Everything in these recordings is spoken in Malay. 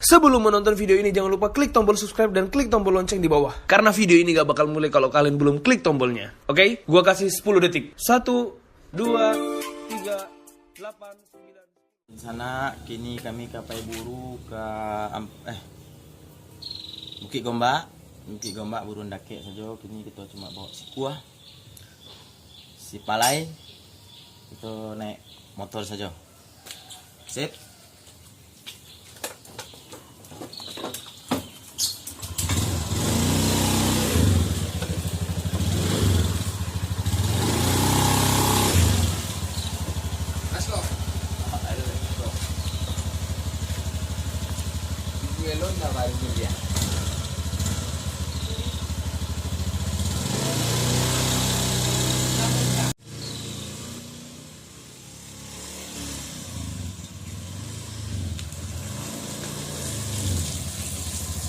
Sebelum menonton video ini, jangan lupa klik tombol subscribe dan klik tombol lonceng di bawah. Karena video ini gak bakal mulai kalau kalian belum klik tombolnya. Oke? Gua kasih 10 detik. 1, 2, 3, 8, 9. Di sana kini kami kapai buru ke Bukit Gombak. Bukit Gombak buru ndake saja. Kini kita cuma bawa si kuah, si palai. Kita naik motor saja. Sip.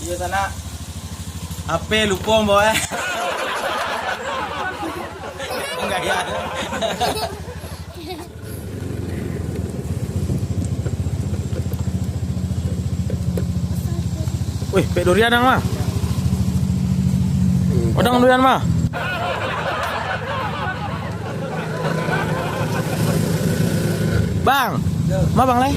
Iya sana HP lupa bawa enggak ya. Wih, pek durian dong mah. Odang durian mah. Bang, mah bang leh.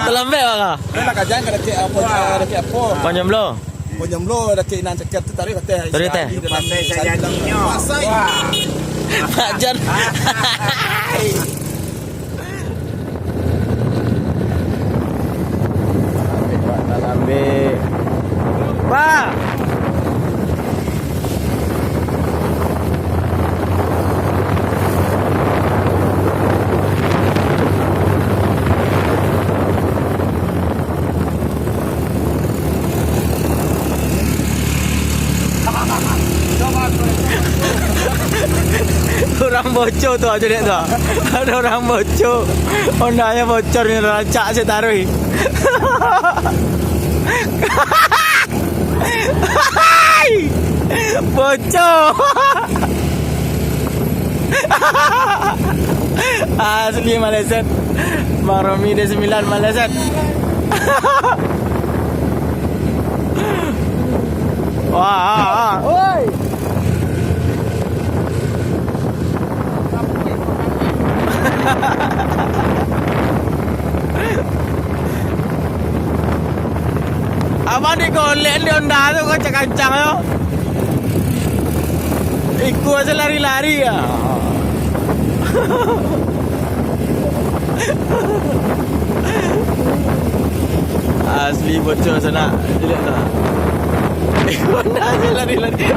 Terlambat bang. Nak kajian kada cek apa. Panjang belum? Pojamlo ada cek nan cekap tu tarik teh. Tarik teh. Pasai saya nyo. Pasai. Pak Jan. Terlambat. Pak. Orang bocor tu aja dek tu. Ada orang bocor. Hondanya bocor ni rancak saya taruh. Bocor. Asli Malaysia. Bang Romi dia 9 Malaysia. Wah. Oi. Abang ni golek di Honda tu kau kencang yo. Ikut aja lari-lari ya. Asli bocor sana. Lihat tak. Ikut Honda aja lari-lari.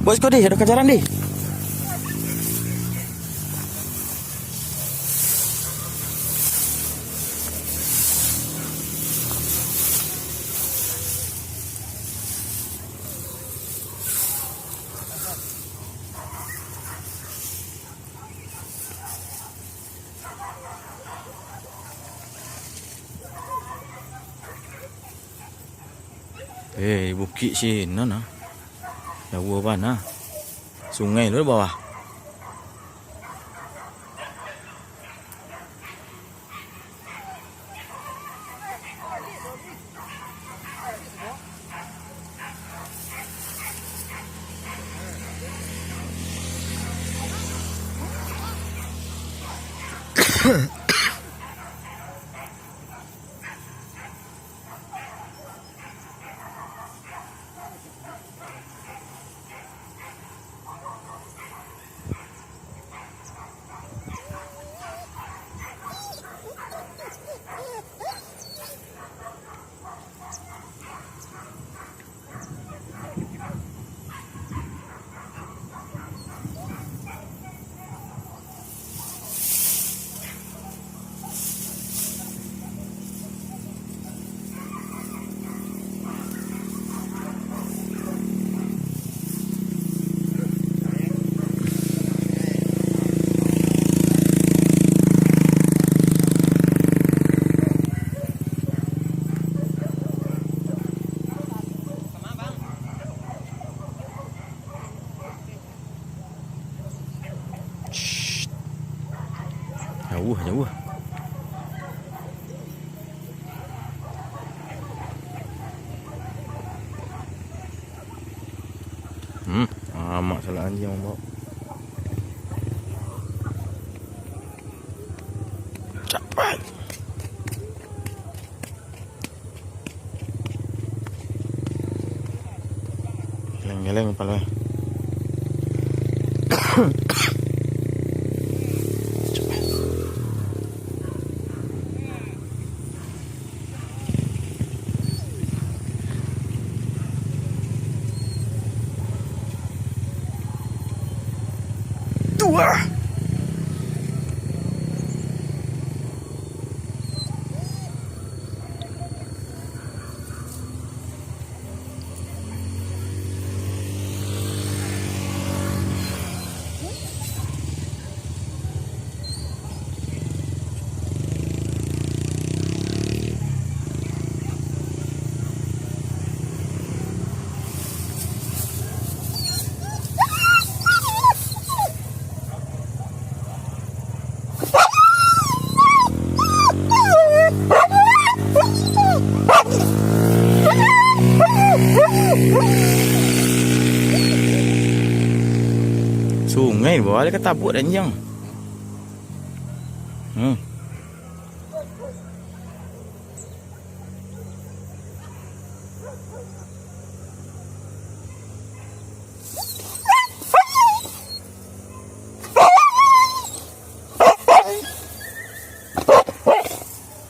Bosku di, ada kejaran di. Bukit sini nah. Jauh mana? Sungai lu di bawah. Jauh, jauh. Mak salah anjing bawa. Cepat. Geleng-geleng kepala. Dua. Sungai bawah dia ketabuk anjing.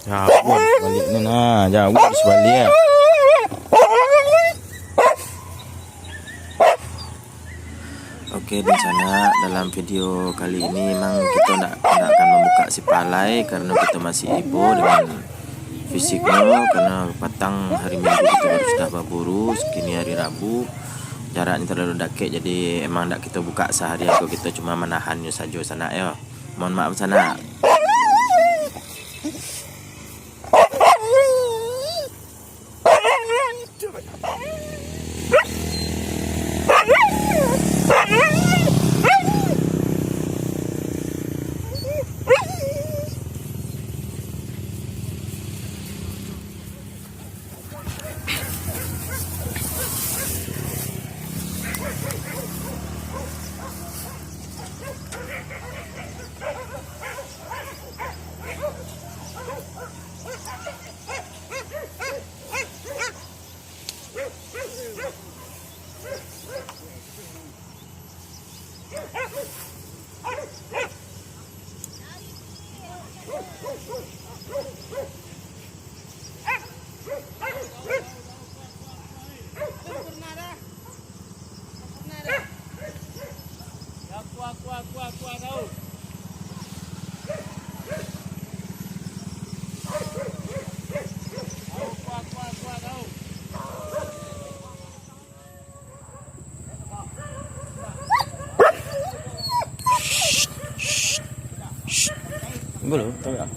Jauh balik ni nah, jauh sebalik. Oke, di sana dalam video kali ini memang kita tidak akan membuka si palai karena kita masih ibu dengan fisiknya, karena petang hari Minggu kita baru sudah berburu, kini hari Rabu jaraknya terlalu dekat, jadi emang tidak kita buka sehari aku, kita cuma menahannya saja sana ya. Mohon maaf sana. Belum, tahu tak?